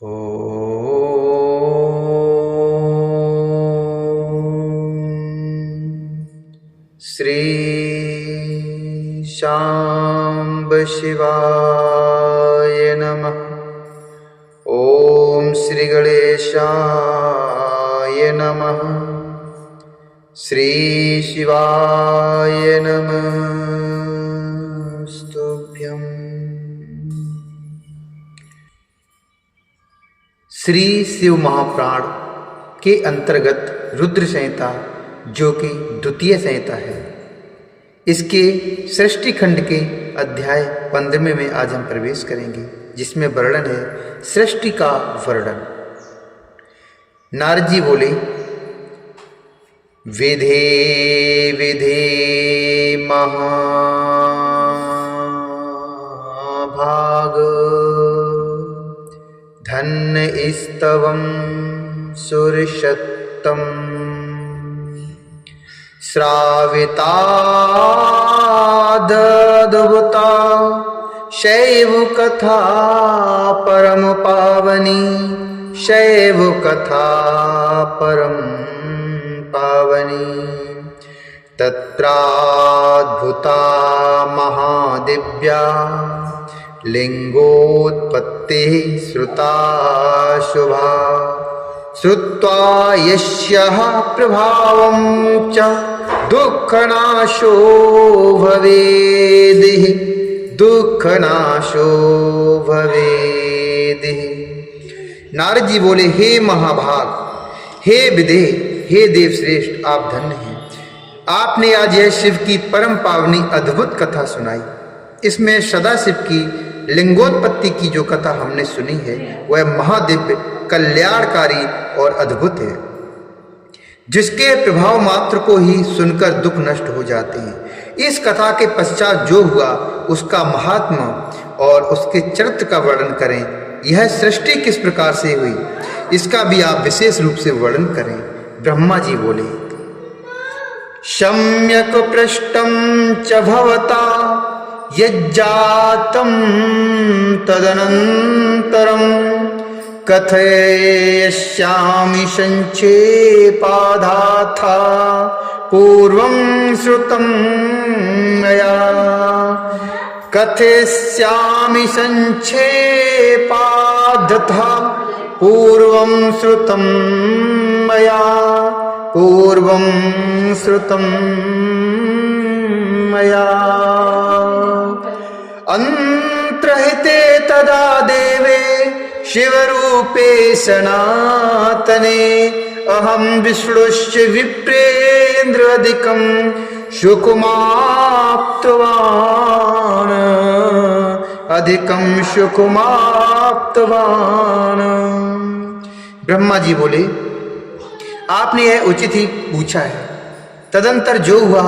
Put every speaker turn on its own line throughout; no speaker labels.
श्री शांब शिवाय नमः। ओम श्री गणेशाय नमः। श्री शिवाय नमस्तुभ्यं। श्री शिव महापुराण के अंतर्गत रुद्र संहिता, जो कि द्वितीय संहिता है, इसके सृष्टि खंड के अध्याय 15 में आज हम प्रवेश करेंगे, जिसमें वर्णन है सृष्टि का वर्णन। नारद जी बोले, विधे विधे महाभाग धन्य स्तवं सुरशतम् श्रावितादद्भुता शैव कथा परम पावनी, शैव कथा परम पावनी। तत्राद्भुता महादिव्या लिंगोत्पत्ति श्रुता शुभा, श्रुत्वा यस्याः प्रभावं च दुःखनाशो भवेदिह, दुःखनाशो भवेदिह। नारद जी बोले, हे महाभाग, हे विदे, हे देवश्रेष्ठ, आप धन्य हैं। आपने आज यह शिव की परम पावनी अद्भुत कथा सुनाई। इसमें सदाशिव की लिंगोत्पत्ति की जो कथा हमने सुनी है, वह महादिव्य, कल्याणकारी और अद्भुत है, जिसके प्रभाव मात्र को ही सुनकर दुख नष्ट हो जाते हैं। इस कथा के पश्चात जो हुआ, उसका महात्मा और उसके चरित्र का वर्णन करें। यह सृष्टि किस प्रकार से हुई, इसका भी आप विशेष रूप से वर्णन करें। ब्रह्मा जी बोले, सम्यक पृष्टं च भवता यज्जातं तदनन्तरं कथयिष्यामि संक्षेपादाथा पूर्वं श्रुतं मया, कथयिष्यामि संक्षेपादथा पूर्वं श्रुतं मया, पूर्वं श्रुतं मया। अंतर्हिते तदा देवे शिवरूपे सनातने, अहं विष्णुश्च विप्रेन्द्रादिकं सुखमाप्तवान्, अधिकं सुखमाप्तवान्। ब्रह्मा जी बोले, आपने यह उचित ही पूछा है। तदंतर जो हुआ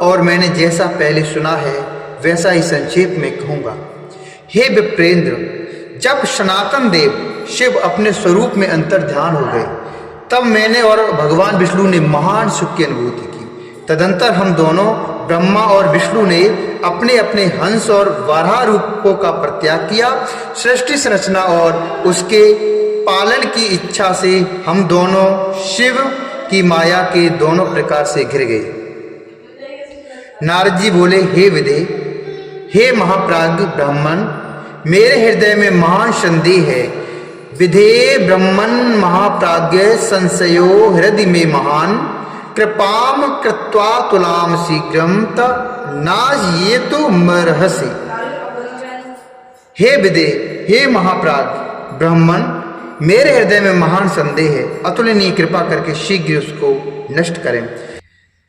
और मैंने जैसा पहले सुना है, वैसा ही संक्षेप में कहूँगा। हे विप्रेंद्र, जब सनातन देव शिव अपने स्वरूप में अंतर ध्यान हो गए, तब मैंने और भगवान विष्णु ने महान सुख की अनुभूति की। तदंतर हम दोनों, ब्रह्मा और विष्णु ने अपने अपने हंस और वाराह रूपों का परित्याग किया। सृष्टि संरचना और उसके पालन की इच्छा से हम दोनों शिव की माया के दोनों प्रकार से घिर गए। नारद जी बोले, हे विदे, हे महाप्राज्ञ ब्राह्मण, मेरे हृदय में महान संदेह है। विधे ब्रह्मन् महाप्राज्ञ संशयो हृदय में महान, कृपाम कृत्वा तुलाम शीघ्रम त नाशयेतु मर्हसि। हे विदे, हे महाप्राज्ञ ब्राह्मण, मेरे हृदय में महान संदेह है। अतुलनीय कृपा करके शीघ्र उसको नष्ट करें।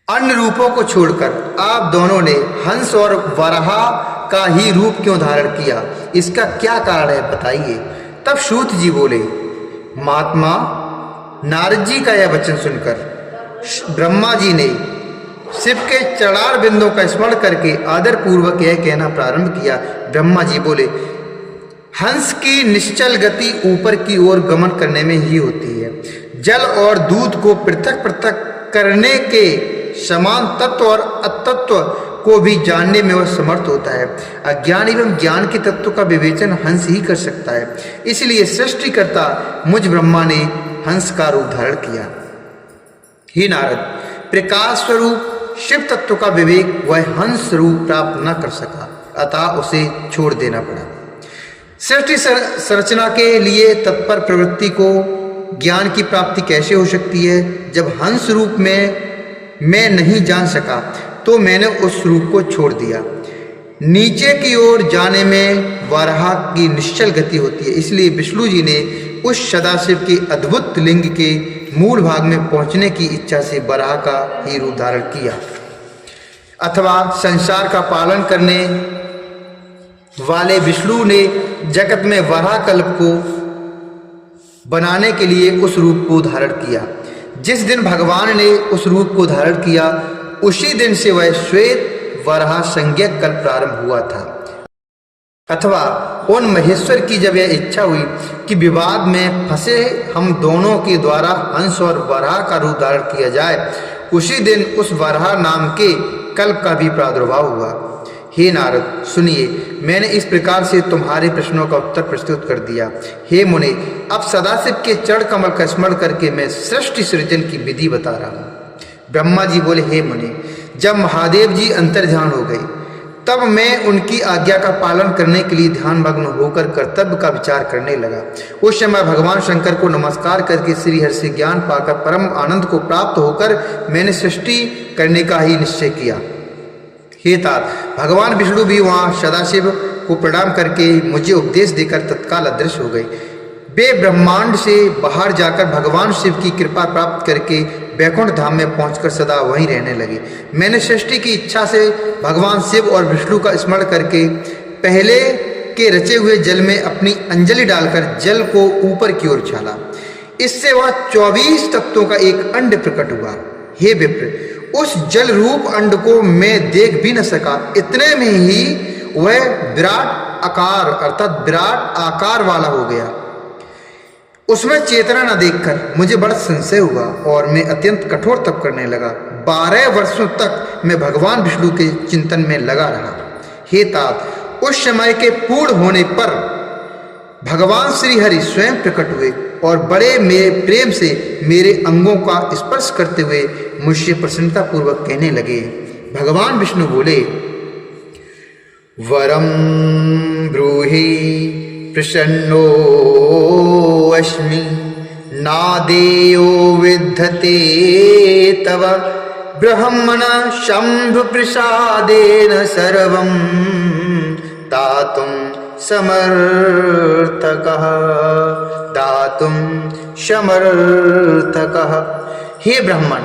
अन्य रूपों को छोड़कर आप दोनों ने हंस और वराह का ही रूप क्यों धारण किया, इसका क्या कारण है, बताइए। तब सूत जी बोले, महात्मा, नारद जी का यह वचन सुनकर ब्रह्मा जी ने शिव के चरणार बिंदों का स्मरण करके आदर पूर्वक यह कहना प्रारंभ किया। ब्रह्मा जी बोले, हंस की निश्चल गति ऊपर की ओर गमन करने में ही होती है। जल और दूध को पृथक पृथक करने के समान तत्व और अतत्व को भी जानने में वह समर्थ होता है। अज्ञान एवं ज्ञान के तत्व का विवेचन हंस ही कर सकता है। इसलिए सृष्टिकर्ता मुझ ब्रह्मा ने हंस का रूप धारण किया। हे नारद, प्रकाश स्वरूप शिव तत्व का विवेक वह हंस रूप प्राप्त न कर सका, अतः उसे छोड़ देना पड़ा। सृष्टि संरचना के लिए तत्पर प्रवृत्ति को ज्ञान की प्राप्ति कैसे हो सकती है? जब हंस रूप में मैं नहीं जान सका तो मैंने उस रूप को छोड़ दिया। नीचे की ओर जाने में वाराह की निश्चल गति होती है, इसलिए विष्णु जी ने उस सदाशिव के अद्भुत लिंग के मूल भाग में पहुंचने की इच्छा से वराह का ही रूप धारण किया, अथवा संसार का पालन करने वाले विष्णु ने जगत में वराह कल्प को बनाने के लिए उस रूप को धारण किया। जिस दिन भगवान ने उस रूप को धारण किया उसी दिन से वह श्वेत वराह संज्ञक कल्प प्रारंभ हुआ था। अथवा उन महेश्वर की जब यह इच्छा हुई कि विवाद में फंसे हम दोनों के द्वारा हंस और वराह का रूप धारण किया जाए, उसी दिन उस वराह नाम के कल्प का भी प्रादुर्भाव हुआ। हे नारद, सुनिए, मैंने इस प्रकार से तुम्हारे प्रश्नों का उत्तर प्रस्तुत कर दिया। हे मुने, अब सदाशिव के चरण कमल का स्मरण करके मैं सृष्टि सृजन की विधि बता रहा हूँ। ब्रह्मा जी बोले, हे मुने, जब महादेव जी अंतर्ध्यान हो गए तब मैं उनकी आज्ञा का पालन करने के लिए ध्यान मग्न होकर कर्तव्य का विचार करने लगा। उस समय भगवान शंकर को नमस्कार करके श्रीहरि से ज्ञान पाकर परम आनंद को प्राप्त होकर मैंने सृष्टि करने का ही निश्चय किया। हे तात, भगवान विष्णु भी वहाँ सदाशिव को प्रणाम करके मुझे उपदेश देकर तत्काल अदृश्य हो गए। वे ब्रह्मांड से बाहर जाकर भगवान शिव की कृपा प्राप्त करके वैकुंठ धाम में पहुंचकर सदा वहीं रहने लगे। मैंने सृष्टि की इच्छा से भगवान शिव और विष्णु का स्मरण करके पहले के रचे हुए जल में अपनी अंजलि डालकर जल को ऊपर की ओर उछाला। इससे वह 24 तत्वों का एक अंड प्रकट हुआ। हे विप्र, उस जल रूप अंड को मैं देख भी न सका, इतने में ही वह विराट आकार अर्थात विराट आकार वाला हो गया। उसमें चेतना न देखकर मुझे बड़ा संशय हुआ और मैं अत्यंत कठोर तप करने लगा। 12 वर्षों तक मैं भगवान विष्णु के चिंतन में लगा रहा। हे तात, उस समय के पूर्ण होने पर भगवान श्री हरि स्वयं प्रकट हुए और बड़े मेरे प्रेम से मेरे अंगों का स्पर्श करते हुए मुझसे प्रसन्नता पूर्वक कहने लगे। भगवान विष्णु बोले, वरम ब्रूहि प्रसन्नो अस्मि नादेयो विद्धते तव ब्रह्मण शंभु प्रसादेन सर्वं दातुं समर्थकः दातुं समर्थकः। हे ब्राह्मण,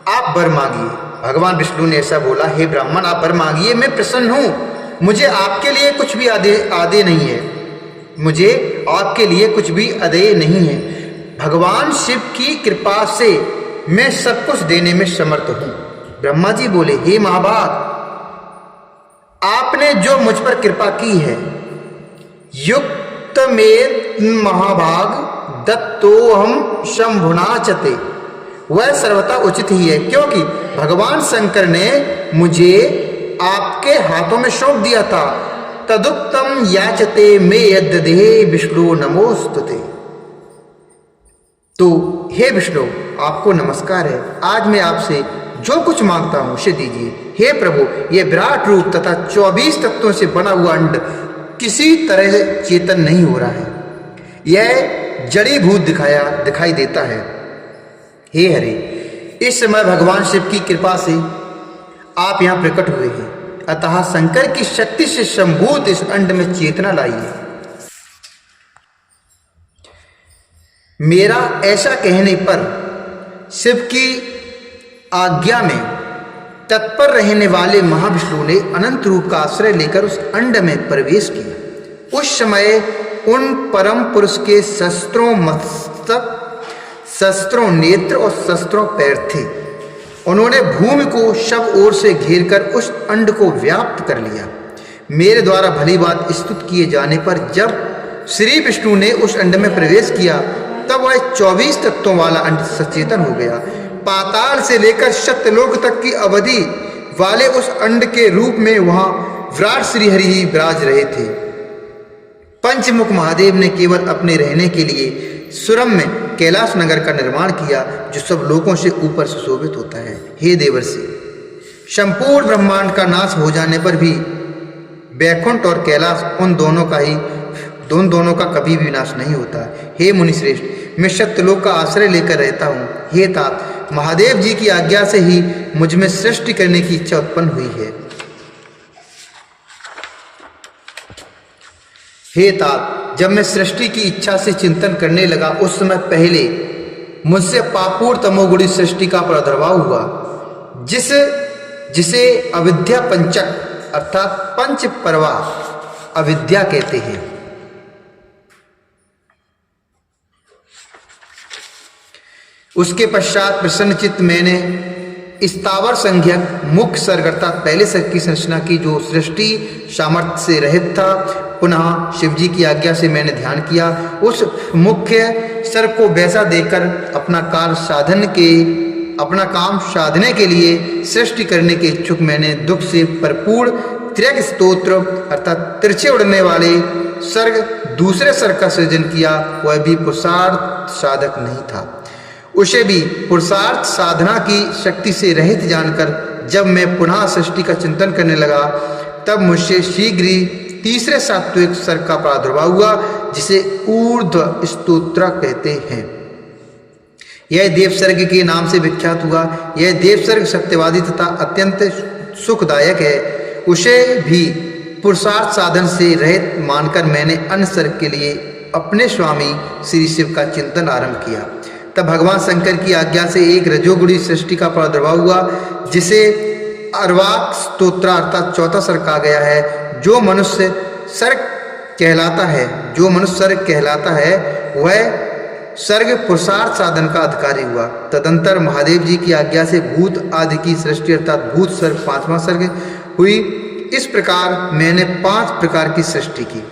आप वर मांगिए। भगवान विष्णु ने ऐसा बोला, हे ब्राह्मण, आप वर मांगिए, मैं प्रसन्न हूँ। मुझे आपके लिए कुछ भी आदेय नहीं है, मुझे आपके लिए कुछ भी अदेय नहीं है। भगवान शिव की कृपा से मैं सब कुछ देने में समर्थ हूँ। ब्रह्मा जी बोले, हे महाभाग, आपने जो मुझ पर कृपा की है, युक्त में महाभाग दत्तो हम शंभुनाचते, वह सर्वथा उचित ही है, क्योंकि भगवान शंकर ने मुझे आपके हाथों में सौंप दिया था। तदुक्तम याचते मे यद्दे विष्णु नमोस्तुते। तो हे विष्णु, आपको नमस्कार है। आज मैं आपसे जो कुछ मांगता हूं उसे दीजिए। हे प्रभु, ये विराट रूप तथा 24 तत्वों से बना हुआ अंड किसी तरह चेतन नहीं हो रहा है, यह जड़ी भूत दिखाई देता है। हे हरि, इस समय भगवान शिव की कृपा से आप यहाँ प्रकट हुए हैं, अतः शंकर की शक्ति से संभूत इस अंड में चेतना लाइए। मेरा ऐसा कहने पर शिव की आज्ञा में तत्पर रहने वाले महाविष्णु ने अनंत रूप का आश्रय लेकर उस अंड में प्रवेश किया। उस समय उन परम पुरुष के शस्त्रों मस्तक, शस्त्रों नेत्र और शस्त्रों पैर थे। उन्होंने भूमि को सब ओर से घेरकर उस अंड को व्याप्त कर लिया। मेरे द्वारा भली बात स्तुत किए जाने पर जब श्री विष्णु ने उस अंड में प्रवेश किया तब वह 24 तत्वों वाला अंड सचेतन हो गया। पाताल से लेकर सत्यलोक तक की अवधि वाले उस अंड के रूप में वहां विराट श्री हरि ही विराज रहे थे। पंचमुख महादेव ने केवल अपने रहने के लिए सुरम में कैलाश नगर का निर्माण किया, जो सब लोगों से ऊपर सुशोभित होता है। हे देवर्षि, संपूर्ण ब्रह्मांड का नाश हो जाने पर भी वैकुंठ और कैलाश उन दोनों का कभी भी नाश नहीं होता। हे मुनिश्रेष्ठ, मैं सत्यलोक का आश्रय लेकर रहता हूँ। हे तात, महादेव जी की आज्ञा से ही मुझ में सृष्टि करने की इच्छा उत्पन्न हुई है। हे तात, जब मैं सृष्टि की इच्छा से चिंतन करने लगा, उस समय पहले मुझसे पापूर्ण तमोगुणी सृष्टि का प्रादुर्भाव हुआ, जिसे अविद्या पंचक अर्थात पंच प्रवाह अविद्या कहते हैं। उसके पश्चात प्रसन्नचित्त मैंने स्थावर संज्ञक मुख्य सर्ग अर्थात पहले सर्ग की संरचना की, जो सृष्टि सामर्थ्य से रहित था। पुनः शिवजी की आज्ञा से मैंने ध्यान किया। उस मुख्य सर्ग को वैसा देखकर अपना काम साधने के लिए सृष्टि करने के इच्छुक मैंने दुख से भरपूर त्र्यक स्तोत्र अर्थात तिरछे उड़ने वाले सर्ग दूसरे सर्ग का सृजन किया। वह भी पुरुषार्थ साधक नहीं था। उसे भी पुरुषार्थ साधना की शक्ति से रहित जानकर जब मैं पुनः सृष्टि का चिंतन करने लगा, तब मुझसे शीघ्र ही तीसरे सात्विक सर्ग का प्रादुर्भाव हुआ, जिसे ऊर्ध्व स्तोत्र कहते हैं। यह देव सर्ग के नाम से विख्यात हुआ। यह देव सर्ग सत्यवादी तथा अत्यंत सुखदायक है। उसे भी पुरुषार्थ साधन से रहित मानकर मैंने अन्य सर्ग के लिए अपने स्वामी श्री शिव का चिंतन आरंभ किया। तब भगवान शंकर की आज्ञा से एक रजोगुणी सृष्टि का प्रादुर्भाव हुआ, जिसे अर्वाक स्तोत्र अर्थात चौथा सर्ग कहा गया है। जो मनुष्य सर्ग कहलाता है वह सर्ग पुरुषार्थ साधन का अधिकारी हुआ। तदंतर महादेव जी की आज्ञा से भूत आदि की सृष्टि अर्थात भूत सर्ग पांचवा सर्ग हुई। इस प्रकार मैंने 5 प्रकार की सृष्टि की।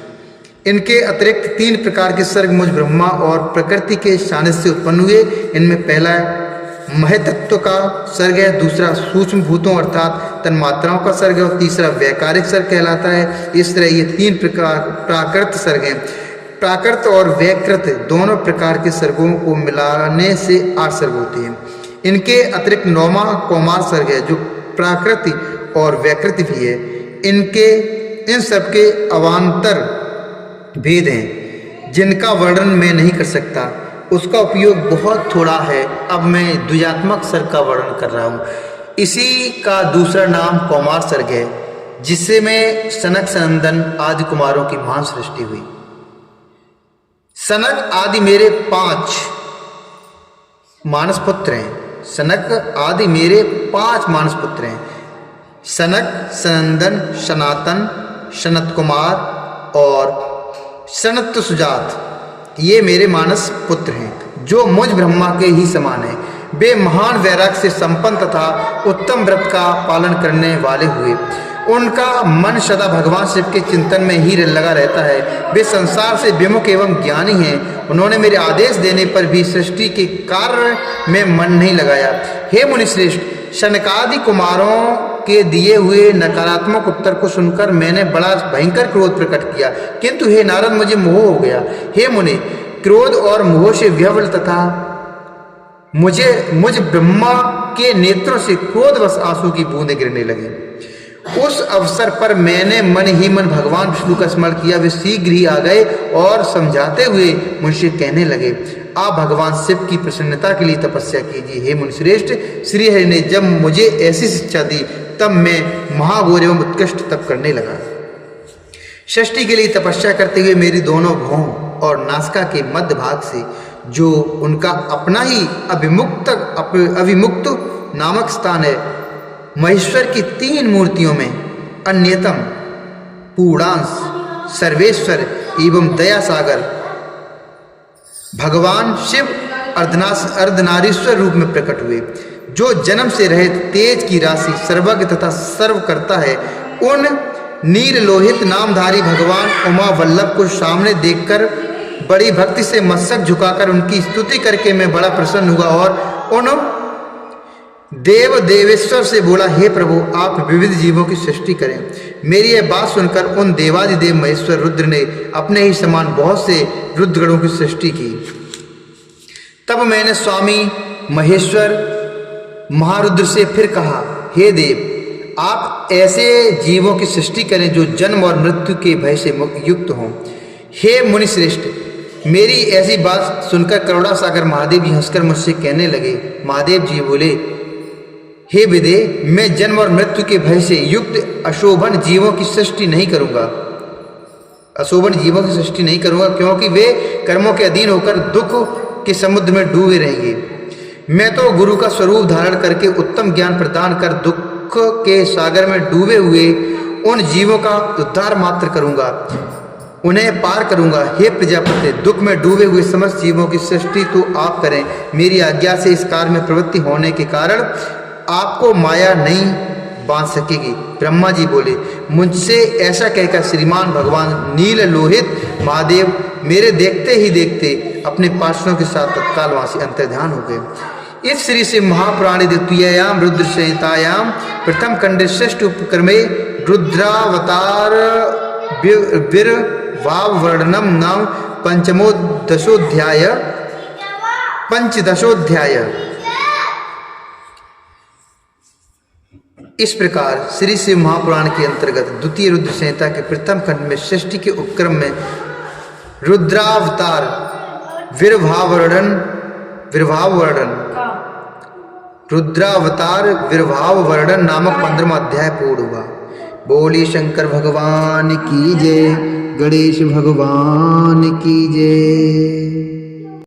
इनके अतिरिक्त 3 प्रकार के सर्ग मुझ ब्रह्मा और प्रकृति के सानिध्य से उत्पन्न हुए। इनमें पहला महतत्व का सर्ग है, दूसरा सूक्ष्म भूतों अर्थात तन्मात्राओं का सर्ग है और तीसरा वैकारिक सर्ग कहलाता है। इस तरह ये 3 प्रकार प्राकृत सर्ग हैं। प्राकृत और वैकृत दोनों प्रकार के सर्गों को मिलाने से 8 सर्ग होते हैं। इनके अतिरिक्त 9वां कौमार सर्ग है, जो प्राकृति और वैकृत भी है। इन सबके अवान्तर भेद हैं, जिनका वर्णन मैं नहीं कर सकता। उसका उपयोग बहुत थोड़ा है। अब मैं द्विजात्मक सर्ग का वर्णन कर रहा हूँ। इसी का दूसरा नाम कौमार सर्ग है, जिससे में सनक सनंदन आदि कुमारों की महान सृष्टि हुई। सनक आदि मेरे 5 मानस पुत्र हैं। सनक आदि मेरे 5 मानस पुत्र हैं। सनक, सनंदन, सनातन, सनत कुमार और सनत सुजात, ये मेरे मानस पुत्र हैं, जो मुझ ब्रह्मा के ही समान हैं। वे महान वैराग्य से संपन्न तथा उत्तम व्रत का पालन करने वाले हुए। उनका मन सदा भगवान शिव के चिंतन में ही लगा रहता है। वे संसार से विमुख एवं ज्ञानी हैं। उन्होंने मेरे आदेश देने पर भी सृष्टि के कार्य में मन नहीं लगाया। हे मुनिश्रेष्ठ, सनकादि कुमारों के दिए हुए नकारात्मक उत्तर को सुनकर मैंने बड़ा भयंकर क्रोध प्रकट किया, किंतु हे नारद, मुझे मोह हो गया। हे मुनि, क्रोध और मोह से विह्वल तथा मुझ ब्रह्मा के नेत्रों से क्रोधवश आंसू की बूंदें गिरने लगी। उस अवसर पर मैंने मन ही मन भगवान विष्णु का स्मरण किया। वे शीघ्र ही आ गए और समझाते हुए मुझसे कहने लगे, आप भगवान शिव की प्रसन्नता के लिए तपस्या कीजिए। हे मुनिश्रेष्ठ, श्री हरि ने जब मुझे ऐसी शिक्षा दी, तब मैं महाघोर एवं उत्कृष्ट तप करने लगा। षष्ठी के लिए तपस्या करते हुए मेरी दोनों भौं और नासिका के मध्य भाग से, जो उनका अपना ही अविमुक्त नामक स्थान है, महेश्वर की 3 मूर्तियों में अन्यतम पूर्णांश सर्वेश्वर एवं दया सागर भगवान शिव अर्धनारीश्वर रूप में प्रकट हुए, जो जन्म से रहित तेज की राशि सर्वज्ञ तथा सर्व करता है। उन नील लोहित नामधारी भगवान उमा वल्लभ को सामने देखकर बड़ी भक्ति से मस्तक झुकाकर उनकी स्तुति करके मैं बड़ा प्रसन्न हुआ और उन देव देवेश्वर से बोला, हे प्रभु, आप विविध जीवों की सृष्टि करें। मेरी यह बात सुनकर उन देवादिदेव महेश्वर रुद्र ने अपने ही समान बहुत से रुद्रगणों की सृष्टि की। तब मैंने स्वामी महेश्वर महारुद्र से फिर कहा, हे देव, आप ऐसे जीवों की सृष्टि करें जो जन्म और मृत्यु के भय से युक्त हों। हे मुनिश्रेष्ठ, मेरी ऐसी बात सुनकर करुणा सागर महादेव जी हंसकर मुझसे कहने लगे। महादेव जी बोले, हे विदे, मैं जन्म और मृत्यु के भय से युक्त अशोभन जीवों की सृष्टि नहीं करूंगा। अशोभन जीवों की सृष्टि नहीं करूंगा, क्योंकि वे कर्मों के अधीन होकर दुख के समुद्र में डूबे रहेंगे। मैं तो गुरु का स्वरूप धारण करके उत्तम ज्ञान प्रदान कर दुख के सागर में डूबे हुए उन जीवों का उद्धार मात्र करूंगा, उन्हें पार करूंगा। हे प्रजापति, दुख में डूबे हुए समस्त जीवों की सृष्टि तो आप करें। मेरी आज्ञा से इस कार्य में प्रवृत्ति होने के कारण आपको माया नहीं बांध सकेगी। ब्रह्मा जी बोले, मुझसे ऐसा कहकर श्रीमान भगवान नील लोहित महादेव मेरे देखते ही देखते अपने पार्षदों के साथ तत्काल वहां से अंतर्ध्यान हो गए। इस श्री से महापुराणे द्वितीयायाम रुद्र संहितायाम प्रथम खंडे षष्ठ उपक्रमे रुद्रावतार विर्भाव वर्णनम नाम पंचदशोध्याय। इस प्रकार श्री शिव महापुराण के अंतर्गत द्वितीय रुद्र संहिता के प्रथम खंड में सृष्टि के उपक्रम में रुद्रावतार विर्भाव वर्णन नामक 15वां अध्याय पूर्ण हुआ। बोली शंकर भगवान की जय, गणेश भगवान की जय।